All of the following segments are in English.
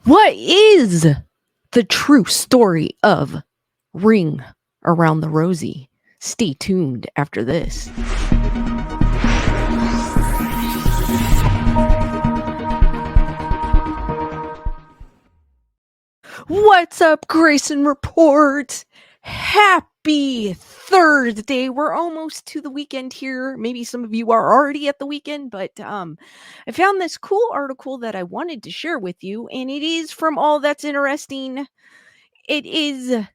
What is the true story of Ring Around the Rosie? Stay tuned after this. What's up, Grayson Report? Happy Thursday. We're almost to the weekend here. Maybe some of you are already at the weekend, but I found this cool article that I wanted to share with you, and it is from All That's Interesting. It is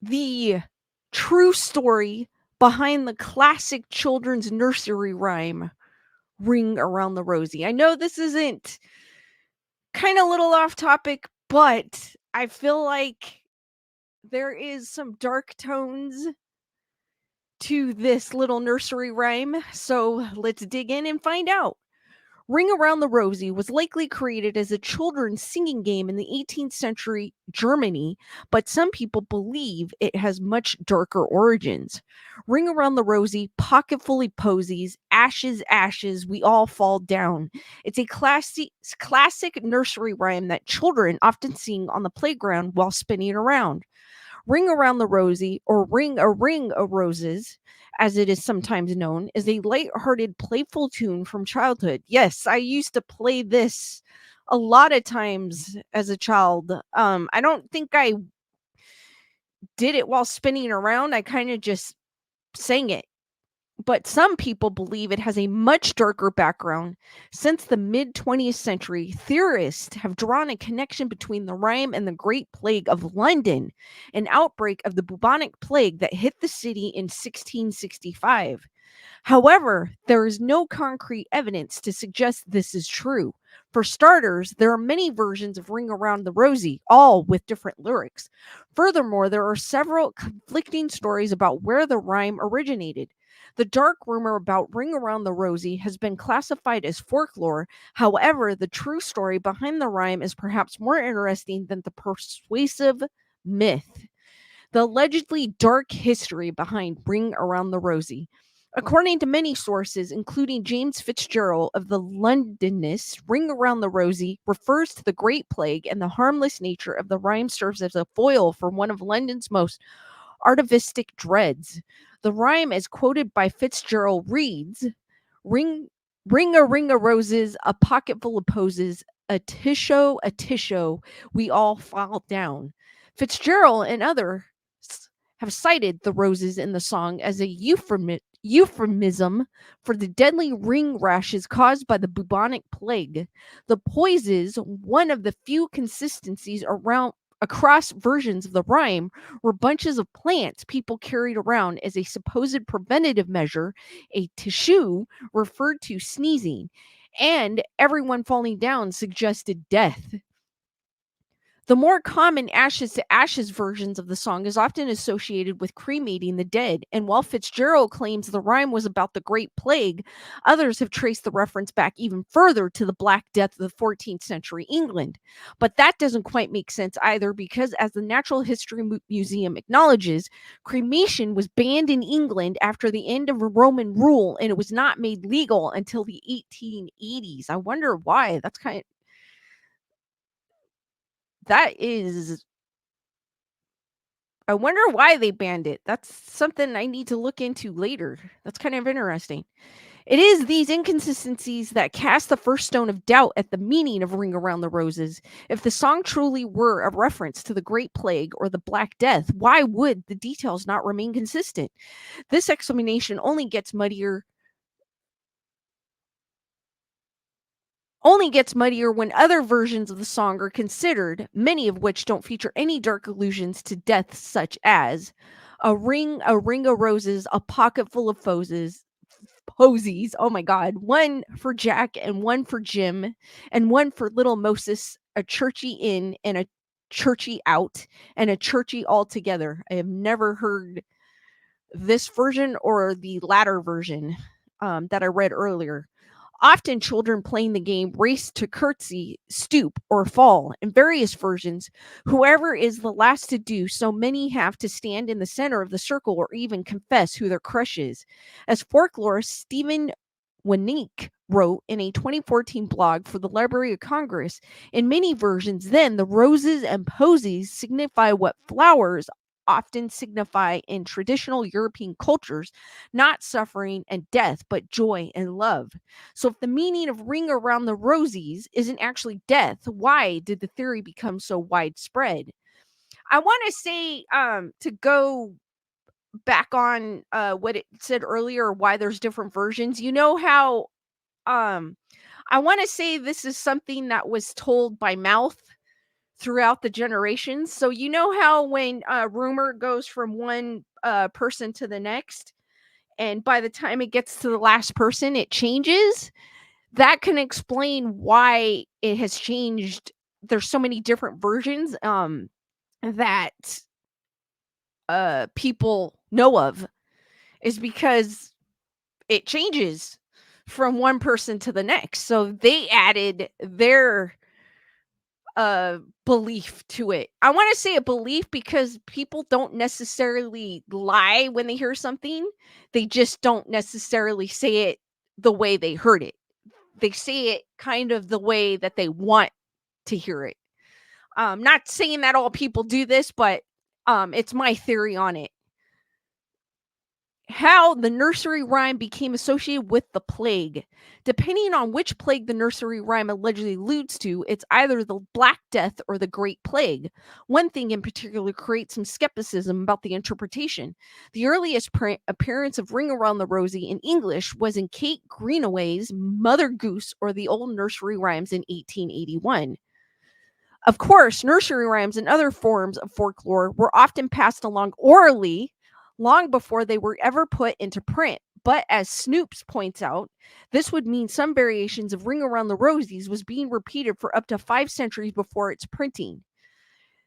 the true story behind the classic children's nursery rhyme, Ring Around the Rosie. I know this isn't kind of a little off topic, but I feel like there is some dark tones to this little nursery rhyme, so let's dig in and find out. Ring Around the Rosie was likely created as a children's singing game in the 18th century Germany, but some people believe it has much darker origins. Ring Around the Rosie, pocket full of posies, ashes, ashes, we all fall down. It's a classic nursery rhyme that children often sing on the playground while spinning around. Ring Around the Rosie, or Ring a Roses, as it is sometimes known, is a light-hearted, playful tune from childhood. Yes, I used to play this a lot of times as a child. I don't think I did it while spinning around. I kind of just sang it, but some people believe it has a much darker background. Since the mid 20th century, theorists have drawn a connection between the rhyme and the Great Plague of London, an outbreak of the bubonic plague that hit the city in 1665. However, there is no concrete evidence to suggest this is true. For starters, there are many versions of Ring Around the Rosie, all with different lyrics. Furthermore, there are several conflicting stories about where the rhyme originated. The dark rumor about Ring Around the Rosie has been classified as folklore. However, the true story behind the rhyme is perhaps more interesting than the persuasive myth. The allegedly dark history behind Ring Around the Rosie. According to many sources, including James Fitzgerald of the Londonist, Ring Around the Rosie refers to the Great Plague, and the harmless nature of the rhyme serves as a foil for one of London's most atavistic dreads. The rhyme, as quoted by Fitzgerald, reads, Ring a roses, a pocket full of posies, a tisho, we all fall down. Fitzgerald and others have cited the roses in the song as a euphemism for the deadly ring rashes caused by the bubonic plague. The poises, one of the few consistencies across versions of the rhyme, were bunches of plants people carried around as a supposed preventative measure, a tissue referred to sneezing, and everyone falling down suggested death. The more common ashes to ashes versions of the song is often associated with cremating the dead, and while Fitzgerald claims the rhyme was about the Great Plague, others have traced the reference back even further to the Black Death of the 14th century England. But that doesn't quite make sense either, because as the Natural History Museum acknowledges, cremation was banned in England after the end of Roman rule, and it was not made legal until the 1880s. I wonder why. That is I wonder why they banned it. That's something I need to look into later. That's kind of interesting. It is these inconsistencies that cast the first stone of doubt at the meaning of Ring Around the Roses. If the song truly were a reference to the Great Plague or the Black Death, why would the details not remain consistent? This explanation only gets muddier when other versions of the song are considered, many of which don't feature any dark allusions to death, such as a ring of roses, a pocket full of posies. Oh my God. One for Jack and one for Jim, and one for little Moses, a churchy in and a churchy out, and a churchy altogether. I have never heard this version or the latter version that I read earlier. Often children playing the game race to curtsy, stoop, or fall. In various versions, whoever is the last to do so, many have to stand in the center of the circle or even confess who their crush is. As folklorist Stephen Wanique wrote in a 2014 blog for the Library of Congress. In many versions, then, the roses and posies signify what flowers often signify in traditional European cultures, not suffering and death, but joy and love. So, if the meaning of ring around the rosies isn't actually death, why did the theory become so widespread? I want to say, to go back on what it said earlier, why there's different versions. You know how um I want to say this is something that was told by mouth throughout the generations. So you know how when a rumor goes from one person to the next, and by the time it gets to the last person, it changes. That can explain why it has changed. There's so many different versions that people know of, is because it changes from one person to the next. So they added their belief to it. I want to say a belief because people don't necessarily lie when they hear something. They just don't necessarily say it the way they heard it. They say it kind of the way that they want to hear it. Not saying that all people do this, but it's my theory on it. How the nursery rhyme became associated with the plague. Depending on which plague the nursery rhyme allegedly alludes to, it's either the Black Death or the Great Plague. One thing in particular creates some skepticism about the interpretation. The earliest appearance of Ring Around the Rosie in English was in Kate Greenaway's Mother Goose or the Old Nursery Rhymes in 1881. Of course, nursery rhymes and other forms of folklore were often passed along orally long before they were ever put into print. But as Snoops points out, this would mean some variations of Ring Around the Rosies was being repeated for up to 5 centuries before its printing.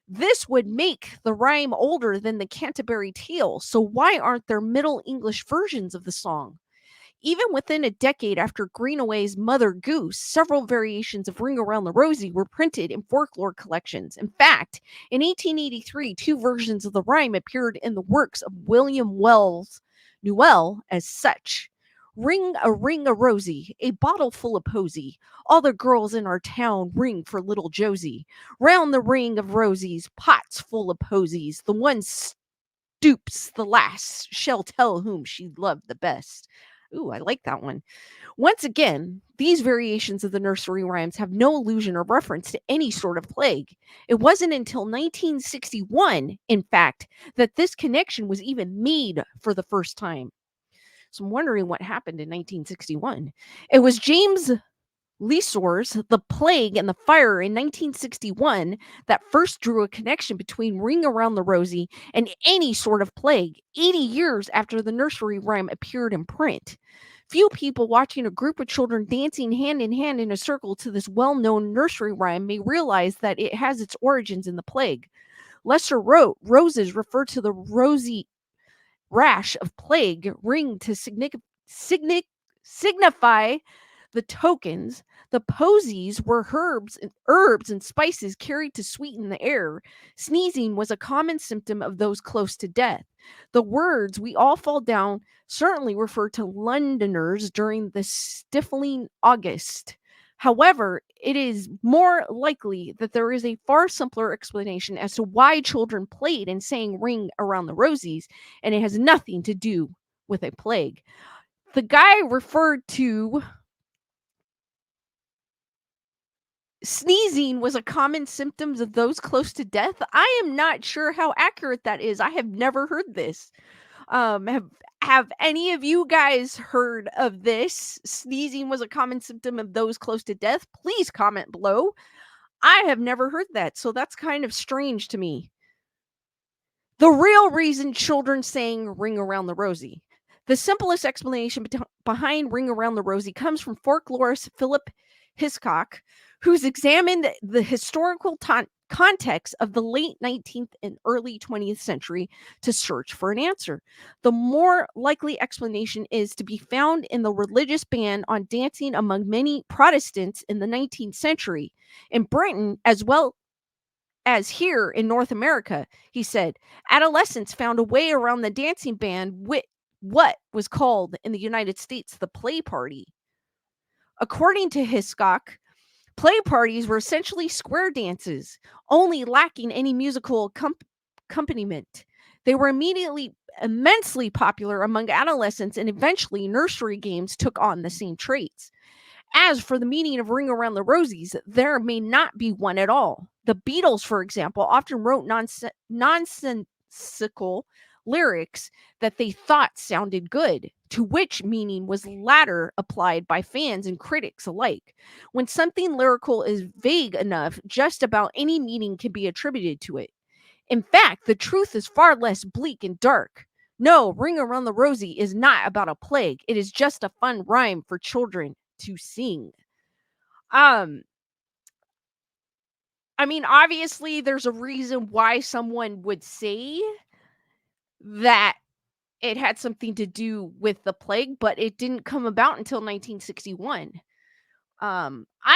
This would make the rhyme older than the Canterbury Tale, so why aren't there Middle English versions of the song? Even within a decade after Greenaway's Mother Goose, several variations of Ring Around the Rosie were printed in folklore collections. In fact, in 1883, two versions of the rhyme appeared in the works of William Wells Newell as such. Ring a Rosie, a bottle full of posy. All the girls in our town ring for little Josie. Round the ring of rosies, pots full of posies. The one stoops the last shall tell whom she loved the best. Ooh, I like that one. Once again, these variations of the nursery rhymes have no allusion or reference to any sort of plague. It wasn't until 1961, in fact, that this connection was even made for the first time. So I'm wondering what happened in 1961. It was James Leesor's The Plague and the Fire in 1961 that first drew a connection between Ring Around the Rosie and any sort of plague, 80 years after the nursery rhyme appeared in print. Few people watching a group of children dancing hand in hand in a circle to this well known nursery rhyme may realize that it has its origins in the plague. Lesser wrote, roses refer to the rosy rash of plague, ring to signify the tokens. The posies were herbs and spices carried to sweeten the air. Sneezing was a common symptom of those close to death. The words "we all fall down" certainly refer to Londoners during the stifling August. However, it is more likely that there is a far simpler explanation as to why children played and sang Ring Around the Rosies, and it has nothing to do with a plague. The guy referred to sneezing was a common symptoms of those close to death. I am not sure how accurate that is. I have never heard this. Have any of you guys heard of this? Sneezing was a common symptom of those close to death. Please comment below. I have never heard that, so that's kind of strange to me. The real reason children sang Ring Around the Rosie. The simplest explanation behind Ring Around the Rosie comes from folklorist Philip Hiscock, who's examined the historical context of the late 19th and early 20th century to search for an answer. The more likely explanation is to be found in the religious ban on dancing among many Protestants in the 19th century. In Britain, as well as here in North America, he said, adolescents found a way around the dancing ban with what was called in the United States the play party. According to Hiscock, play parties were essentially square dances, only lacking any musical accompaniment. They were immediately immensely popular among adolescents, and eventually nursery games took on the same traits. As for the meaning of Ring Around the Rosies, there may not be one at all. The Beatles, for example, often wrote nonsensical lyrics that they thought sounded good, to which meaning was latter applied by fans and critics alike. When something lyrical is vague enough, just about any meaning can be attributed to it. In fact, the truth is far less bleak and dark. No, Ring Around the Rosie is not about a plague. It is just a fun rhyme for children to sing. Um, I mean, obviously, there's a reason why someone would say that it had something to do with the plague, but it didn't come about until 1961. I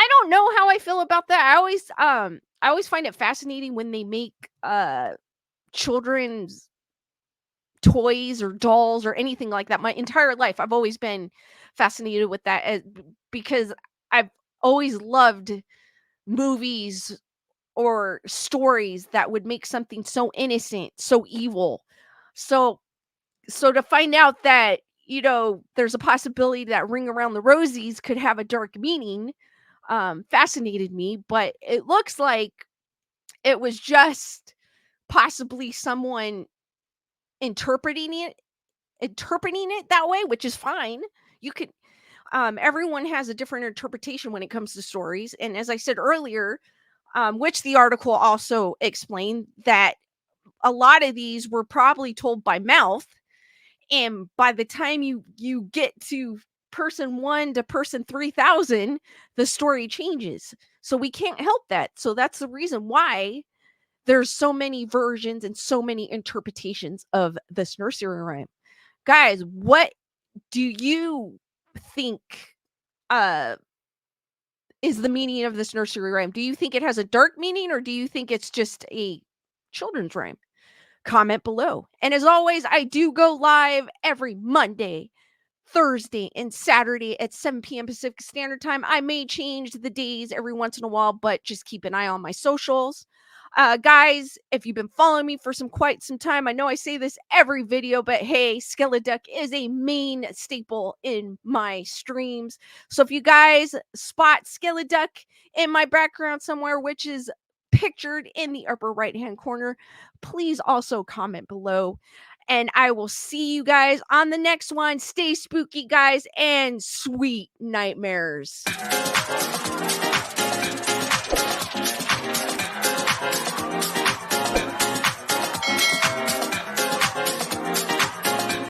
don't know how I feel about that. I always find it fascinating when they make children's toys or dolls or anything like that. My entire life, I've always been fascinated with that because I've always loved movies or stories that would make something so innocent, so evil. So to find out that, there's a possibility that Ring Around the Rosies could have a dark meaning, fascinated me, but it looks like it was just possibly someone interpreting it interpreting it that way, which is fine. You could everyone has a different interpretation when it comes to stories. And as I said earlier, which the article also explained, that a lot of these were probably told by mouth. And by the time you get to person 1 to person 3000, the story changes. So we can't help that. So that's the reason why there's so many versions and so many interpretations of this nursery rhyme. Guys, what do you think uh is the meaning of this nursery rhyme? Do you think it has a dark meaning, or do you think it's just a children's rhyme? Comment below. And as always, I do go live every Monday, Thursday, and Saturday at 7 p.m. Pacific Standard Time. I may change the days every once in a while, but just keep an eye on my socials. Guys, if you've been following me for quite some time, I know I say this every video, but hey, Skeleduck is a main staple in my streams. So if you guys spot Skeleduck in my background somewhere, which is pictured in the upper right hand corner, please also comment below. And I will see you guys on the next one. Stay spooky, guys, and sweet nightmares.